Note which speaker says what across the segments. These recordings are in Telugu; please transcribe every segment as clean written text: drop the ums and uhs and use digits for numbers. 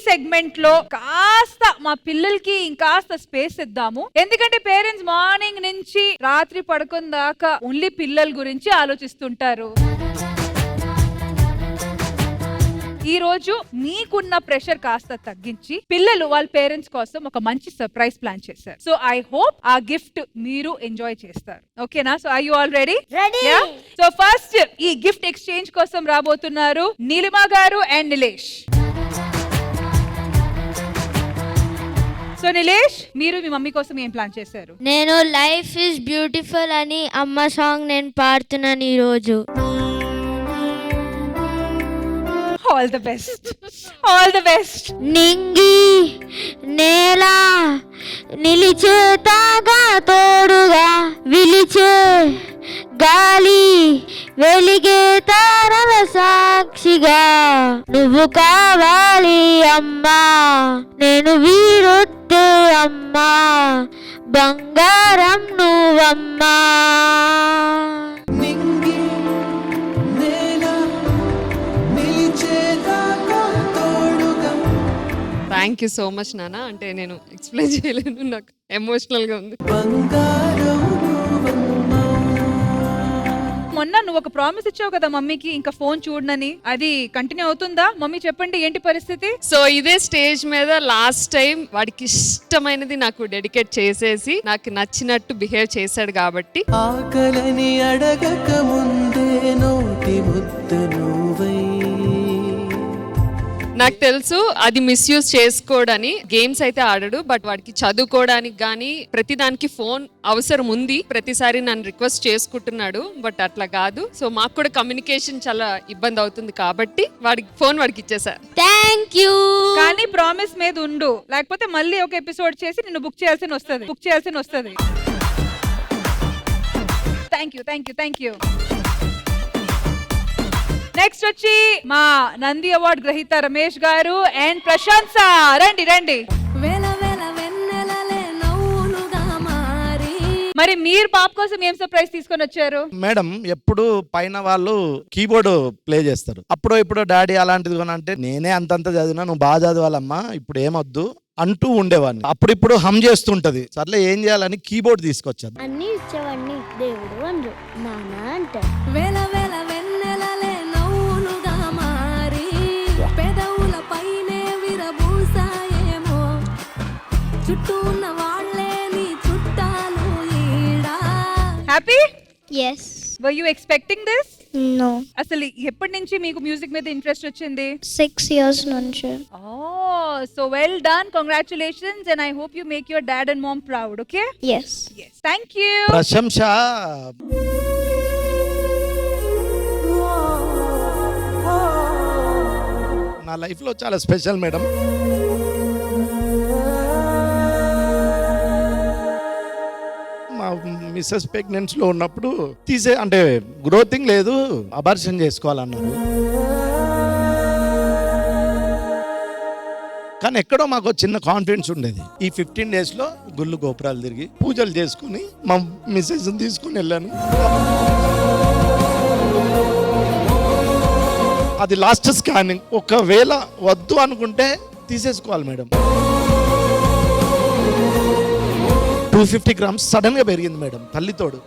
Speaker 1: సెగ్మెంట్ లో కాస్త మా పిల్లలకి ఇంకాస్త స్పేస్ ఇద్దాము. ఎందుకంటే పేరెంట్స్ మార్నింగ్ నుంచి రాత్రి పడుకున్న దాకా ఓన్లీ పిల్లల గురించి ఆలోచిస్తుంటారు. ఈ రోజు మీకున్న ప్రెషర్ కాస్త తగ్గించి పిల్లలు వాళ్ళ పేరెంట్స్ కోసం ఒక మంచి సర్ప్రైజ్ ప్లాన్ చేశారు. సో ఐ హోప్ ఆ గిఫ్ట్ మీరు ఎంజాయ్ చేస్తారు. ఓకేనా? So are you all ready? So first ఈ గిఫ్ట్ ఎక్స్చేంజ్ కోసం రాబోతున్నారు నీలిమా గారు అండ్ నిలేష్. సో నిలేష్, మీరు మీ మమ్మీ కోసం ఏం ప్లాన్ చేశారు?
Speaker 2: నేను లైఫ్ ఇస్ బ్యూటిఫుల్ అని అమ్మ సాంగ్ నేను పాడుతున్నాను ఈ రోజు.
Speaker 1: All the best, all the best.
Speaker 2: నింగి నేల నిలిచేతాగా తోడుగా విలిచే గాలి వెలిగే తారల సాక్షిగా నువ్వు కావాలి అమ్మా, నేను వీరొత్తే అమ్మా, బంగారం నువ్వమ్మా.
Speaker 3: థ్యాంక్ యూ సో మచ్ నాన్న. అంటే నేను ఎక్స్ప్లెయిన్ చేయలేను, నాకు ఎమోషనల్గా ఉంది.
Speaker 1: మొన్న నువ్వు ఒక ప్రామిస్ ఇచ్చావు కదా మమ్మీకి, ఇంకా ఫోన్ చూడనని, అది కంటిన్యూ అవుతుందా? మమ్మీ చెప్పండి, ఏంటి పరిస్థితి?
Speaker 3: సో ఇదే స్టేజ్ మీద లాస్ట్ టైం వాడికి ఇష్టమైనది నాకు డెడికేట్ చేసేసి నాకు నచ్చినట్టు బిహేవ్ చేశాడు కాబట్టి
Speaker 4: ఆకలని అడగక ముందే నోటి ముద్ద నువ్వై.
Speaker 3: నాకు తెలుసు అది మిస్యూజ్ చేసుకోడని. గేమ్స్ అయితే ఆడడు, బట్ వాడికి చదువుకోవడానికి కానీ ప్రతిదానికి ఫోన్ అవసరం ఉంది. ప్రతిసారి నన్ను రిక్వెస్ట్ చేసుకుంటున్నాడు, బట్ అట్లా కాదు. సో మాకు కూడా కమ్యూనికేషన్ చాలా ఇబ్బంది అవుతుంది కాబట్టి వాడికి ఫోన్ వాడికి ఇచ్చేసా.
Speaker 2: Thank you.
Speaker 1: కానీ ప్రామిస్ మీద ఉండు, లేకపోతే మళ్ళీ ఒక ఎపిసోడ్ చేసి నిన్ను బుక్ చేయాల్సి వస్తుంది. Thank you, thank you, thank you. Next వచ్చి మా నంది అవార్డ్ గ్రహీత రమేష్ గారు అండ్ ప్రశాంత్. రండి రండి. మరి మీరు పాప కోసం ఏం సర్ప్రైజ్ తీసుకొని వచ్చారు?
Speaker 5: మేడం, ఎప్పుడు పైన వాళ్ళు కీబోర్డ్ ప్లే చేస్తారు. అప్పుడు ఇప్పుడు డాడీ అలాంటిది అంటే నేనే అంతంత చదివినా, నువ్వు బాగా చదవాలమ్మా, ఇప్పుడు ఏమొద్దు అంటూ ఉండేవాడిని. అప్పుడిప్పుడు హమ్ చేస్తుంటది. సర్లే ఏం చేయాలని కీబోర్డ్ తీసుకొచ్చాను.
Speaker 2: అన్ని ఇచ్చేవాడిని దేవుడు అందు నాన్న అంటే
Speaker 1: happy?
Speaker 2: yes.
Speaker 1: Were you expecting this?
Speaker 2: no.
Speaker 1: అసలు ఎప్పటి నుంచి మీకు మ్యూజిక్ మీద ఇంట్రెస్ట్ వచ్చింది?
Speaker 2: 6 years నుంచి.
Speaker 1: Oh, so well done. Congratulations and I hope you make your dad and mom proud, okay?
Speaker 2: yes.
Speaker 1: Yes. Thank you.
Speaker 5: ప్రశంస. నా లైఫ్ లో చాలా స్పెషల్ మేడం. మా మిస్సెస్ ప్రెగ్నెన్సీ లో ఉన్నప్పుడు అంటే గ్రోతింగ్ లేదు, అబార్షన్ చేసుకోవాలన్నారు. కానీ ఎక్కడో మాకు చిన్న కాన్ఫిడెన్స్ ఉండేది. ఈ 15 days లో గుళ్ళు గోపురాలు తిరిగి పూజలు చేసుకుని మా మిస్సెస్ తీసుకుని వెళ్ళాను. అది లాస్ట్ స్కానింగ్. ఒకవేళ వద్దు అనుకుంటే తీసేసుకోవాలి మేడం. 250 grams సడన్ గా పెరిగింది మేడం, తల్లితోడు.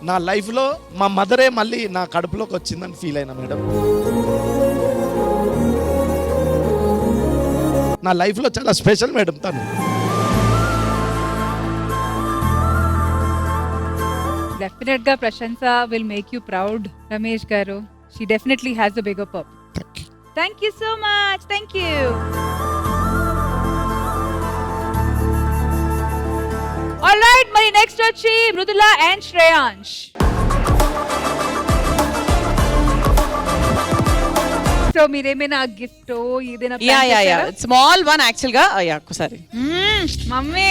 Speaker 5: నా లైఫ్ లో మా మదరే మళ్ళీ నా కడుపులోకి వచ్చిందని ఫీల్ అయినా మేడం. నా లైఫ్ లో చాలా స్పెషల్ మేడం తను.
Speaker 1: Definitely గా ప్రశంస will make you proud, Ramesh గారు. She definitely has a bigger purpose. Thank you so much. Thank you. All right, మరి నెక్స్ట్ వచ్చి మృదుల అండ్ శ్రేయాంష్. సో మీరేమైనా గిఫ్ట్ ఏదైనా
Speaker 6: స్మాల్ వన్ యాక్చువల్ గా ఒకసారి
Speaker 1: మమ్మీ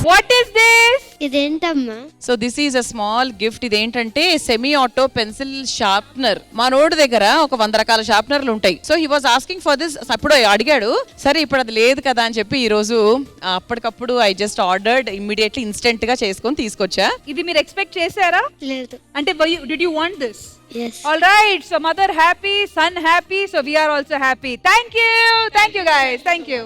Speaker 1: What is this?
Speaker 2: ఇదేంటమ్మా?
Speaker 6: So this is a small gift. ఇదేంటంటే సెమీ ఆటో పెన్సిల్ షార్ప్నర్. మా రోడ్ దగ్గర ఒక 100 రకాల షార్ప్నర్లు ఉంటాయి. So he was asking for this. అప్పుడు అడిగాడు, సరే ఇప్పుడు అది లేదు కదా అని చెప్పి ఈ రోజు అప్పటికప్పుడు I just ordered, immediately instant గా చేసుకొని తీసుకొచ్చా.
Speaker 1: ఇది మీరు ఎక్స్పెక్ట్ చేశారా?
Speaker 2: లేదు.
Speaker 1: అంటే did you want this?
Speaker 2: Yes.
Speaker 1: All right, so mother happy, son happy, so we are also happy. Thank you guys, thank you.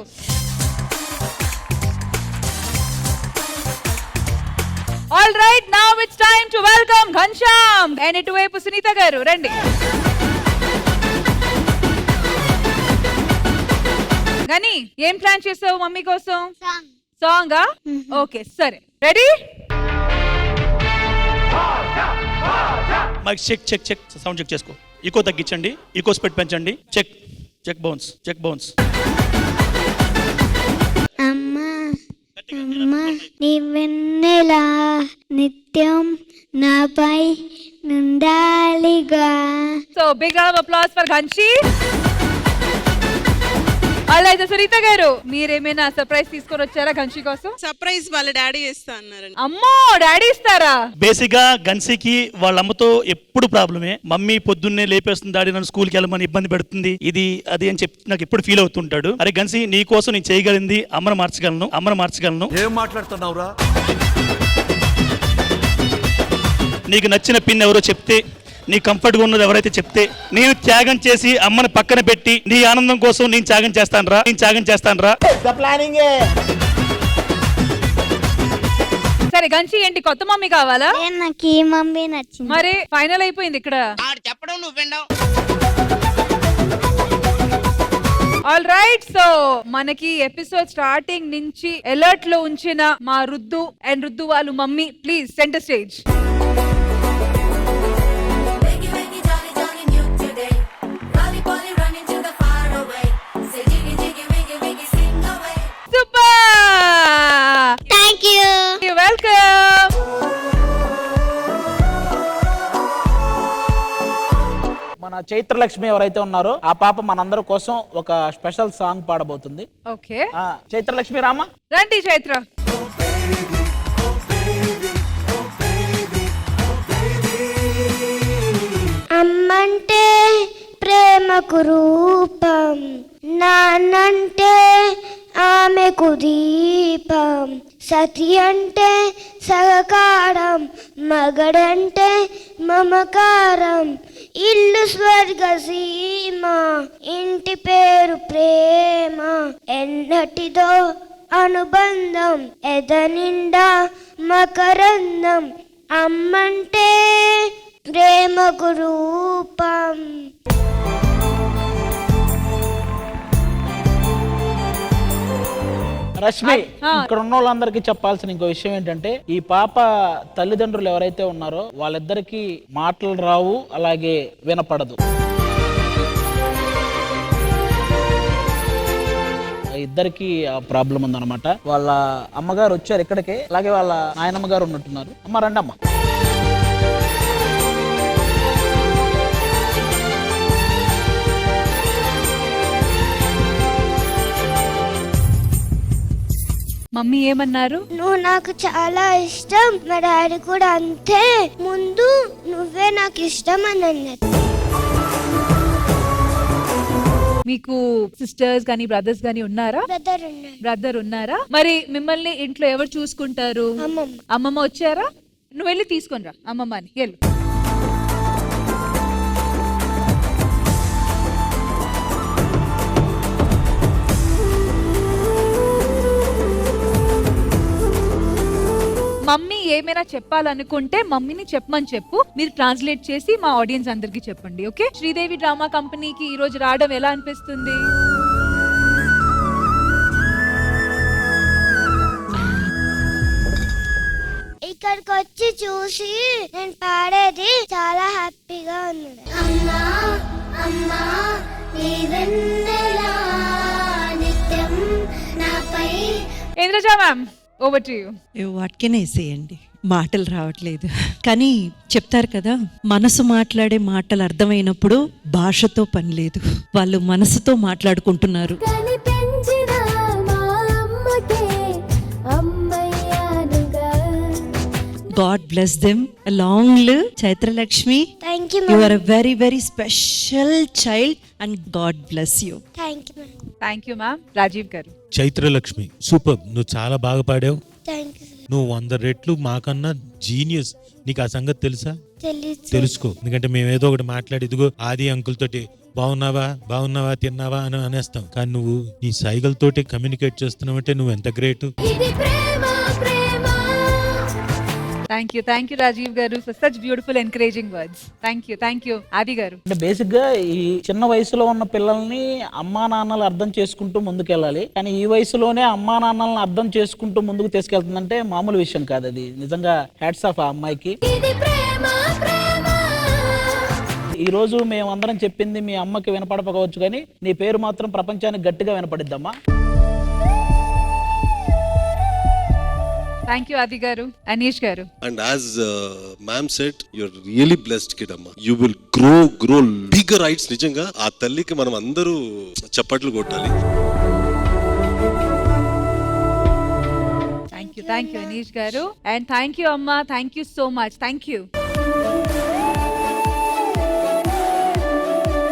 Speaker 1: All right, now it's time to welcome Ghansham and ఇటువైపు సునీత గారు రండి. గని ఏం ప్లాన్ చేసావు మమ్మీ కోసం? సాంగా? ఓకే సరే, ready?
Speaker 7: Mic check check check sound check చేసుకో. ఈకో తగ్గించండి, ఈకో స్పీడ్ పెంచండి. Check check bounce, check bounce.
Speaker 2: అమ్మా అమ్మా నీ వెన్నెలా నిత్యం నాపై నుండాలిగా.
Speaker 1: So big round of applause for Ghanshi. అలాగే సునీత గారు మీరేమైనా సర్ప్రైజ్ తీసుకొని వచ్చారా గన్షి కోసం?
Speaker 8: సర్ప్రైజ్ వాళ్ళ డాడీ ఇస్తా అన్నారండి.
Speaker 1: అమ్మో, డాడీ ఇస్తారా?
Speaker 7: బేసిక్ గా గన్సీకి వాళ్ళ అమ్మతో ఎప్పుడు ప్రాబ్లమే. మమ్మీ పొద్దున్నే లేపేస్తుంది, డాడీ నన్ను స్కూల్కి వెళ్ళమని ఇబ్బంది పెడుతుంది, ఇది అది అని చెప్పి నాకు ఎప్పుడు ఫీల్ అవుతుంటాడు. అరే గన్సీ, నీ కోసం నేను చేయగలిగింది అమ్మను మార్చగలను.
Speaker 9: ఏం మాట్లాడుతున్నావురా?
Speaker 7: నీకు నచ్చిన పిన్ ఎవరో చెప్తే, నీ కంఫర్ట్ గా ఉన్నది ఎవరైతే చెప్తే, నేను త్యాగం చేసి అమ్మని పక్కన పెట్టి నీ ఆనందం కోసం నేను త్యాగం చేస్తాను రా.
Speaker 1: సరే గన్షి, ఏంటి కొత్త మమ్మీ కావాలా?
Speaker 2: నాకు ఈ మమ్మీ నచ్చింది.
Speaker 1: మరి ఫైనల్ అయిపోయింది ఇక్కడ. ఆల్ రైట్, సో మనకి ఎపిసోడ్ స్టార్టింగ్ నుంచి అలర్ట్ లో ఉంచిన మా రుద్దు అండ్ రుద్దు వాళ్ళు mummy, please centre stage.
Speaker 2: Thank you.
Speaker 1: Welcome.
Speaker 10: మన చైత్రలక్ష్మి ఎవరైతే ఉన్నారో ఆ పాప మనందరి కోసం ఒక స్పెషల్ సాంగ్ పాడబోతుంది.
Speaker 1: ఓకే,
Speaker 10: చైత్రలక్ష్మి రామా
Speaker 1: రండి. చైత్ర,
Speaker 2: అమ్మంటే ప్రేమకు రూపం, నాన్నంటే ఆమెకు దీపం, సతి అంటే సహకారం, మగడంటే మమకారం, ఇల్లు స్వర్గ సీమ, ఇంటి పేరు ప్రేమ, ఎన్నటిదో అనుబంధం, ఎదనిండా మకరందం, అమ్మంటే ప్రేమకు రూపం.
Speaker 10: రష్మి, ఇక్కడ ఉన్న వాళ్ళందరికీ చెప్పాల్సిన ఇంకో విషయం ఏంటంటే, ఈ పాప తల్లిదండ్రులు ఎవరైతే ఉన్నారో వాళ్ళిద్దరికి మాటలు రావు, అలాగే వినపడదు. ఇద్దరికి ఆ ప్రాబ్లం ఉందన్నమాట. వాళ్ళ అమ్మగారు వచ్చారు ఇక్కడికే, అలాగే వాళ్ళ నాయనమ్మ గారు ఉన్నట్టున్నారు. అమ్మ రండి అమ్మ.
Speaker 1: మమ్మీ ఏమన్నారు?
Speaker 2: నువ్వు నాకు చాలా ఇష్టం, మా డాడీ కూడా అంతే, ముందు నువ్వే నాకు ఇష్టం అని అన్నది.
Speaker 1: మీకు సిస్టర్స్ గానీ బ్రదర్స్ గానీ ఉన్నారా? బ్రదర్ ఉన్నారా? మరి మిమ్మల్ని ఇంట్లో ఎవరు చూసుకుంటారు? అమ్మమ్మ వచ్చారా? నువ్వు వెళ్ళి తీసుకొని రా అమ్మమ్మని, వెళ్ళు. మమ్మీ ఏమైనా చెప్పాలనుకుంటే మమ్మీని చెప్పమని చెప్పు, మీరు ట్రాన్స్లేట్ చేసి మా ఆడియన్స్ అందరికి చెప్పండి. ఓకే, శ్రీదేవి డ్రామా కంపెనీకి ఈ రోజు రావడం ఎలా అనిపిస్తుంది?
Speaker 2: ఇక్కడికి వచ్చి చూసి నేను పాడేది చాలా హ్యాపీగా ఉంది. అమ్మా అమ్మా నీ వెన్నెలా నిత్యం నాపై.
Speaker 1: Indraja ma'am, over to you.
Speaker 11: What can I say అండి, మాటలు రావట్లేదు. కానీ చెప్తారు కదా, మనసు మాట్లాడే మాటలు అర్థమైనప్పుడు భాషతో పని లేదు, వాళ్ళు మనసుతో మాట్లాడుకుంటున్నారు. God bless them long Chaitralakshmi.
Speaker 2: Thank you
Speaker 11: you
Speaker 2: ma'am.
Speaker 11: Are a very very special child and God bless you.
Speaker 2: Thank you ma'am.
Speaker 1: Thank you ma'am. Rajiv garu.
Speaker 9: Chaitralakshmi super, నువ్వు చాలా బాగా పాడావు.
Speaker 2: Thank you.
Speaker 9: నువ్వు 100 రెట్లు మాకన్నా జీనియస్. నీకు ఆ సంగతి తెలుసా?
Speaker 2: తెలీదు.
Speaker 9: తెలుసుకో, ఎందుకంటే మేము ఏదో ఒకటి మాట్లాడి ఇదిగో ఆది అంకుల్ తోటి బాగున్నావా తిన్నావా అని అనేస్తాం, కానీ నువ్వు నీ సైగలతోటి కమ్యూనికేట్ చేస్తున్నావంటే నువ్వు ఎంత గ్రేట్.
Speaker 1: థ్యాంక్ యూ రాజీవ్ గారు for such beautiful encouraging words. Thank you ఆది గారు.
Speaker 10: అంటే బేసిక్ గా ఈ చిన్న వయసులో ఉన్న పిల్లల్ని అమ్మా నాన్నలు అర్థం చేసుకుంటూ ముందుకెళ్ళాలి, కానీ ఈ వయసులోనే అమ్మా నాన్నలను అర్థం చేసుకుంటూ ముందుకు తీసుకెళ్తుందంటే మామూలు విషయం కాదు. అది నిజంగా హ్యాట్స్ ఆఫ్ ఆ అమ్మాయికి. ఈ రోజు మేమందరం చెప్పింది మీ అమ్మకి వినపడకపోవచ్చు, కానీ నీ పేరు మాత్రం ప్రపంచానికి గట్టిగా వినపడిద్దమ్మా.
Speaker 1: థ్యాంక్ యూ ఆది గారు. అనీష్ గారు.
Speaker 12: And as ma'am said, you're really blessed kid amma. You will grow bigger heights. నిజంగా ఆ తల్లికి మనం అందరూ చప్పట్లు కొట్టాలి.
Speaker 1: థ్యాంక్ యూ అనీష్ గారు. అండ్ థ్యాంక్ యూ అమ్మా. Thank you so much. Thank you.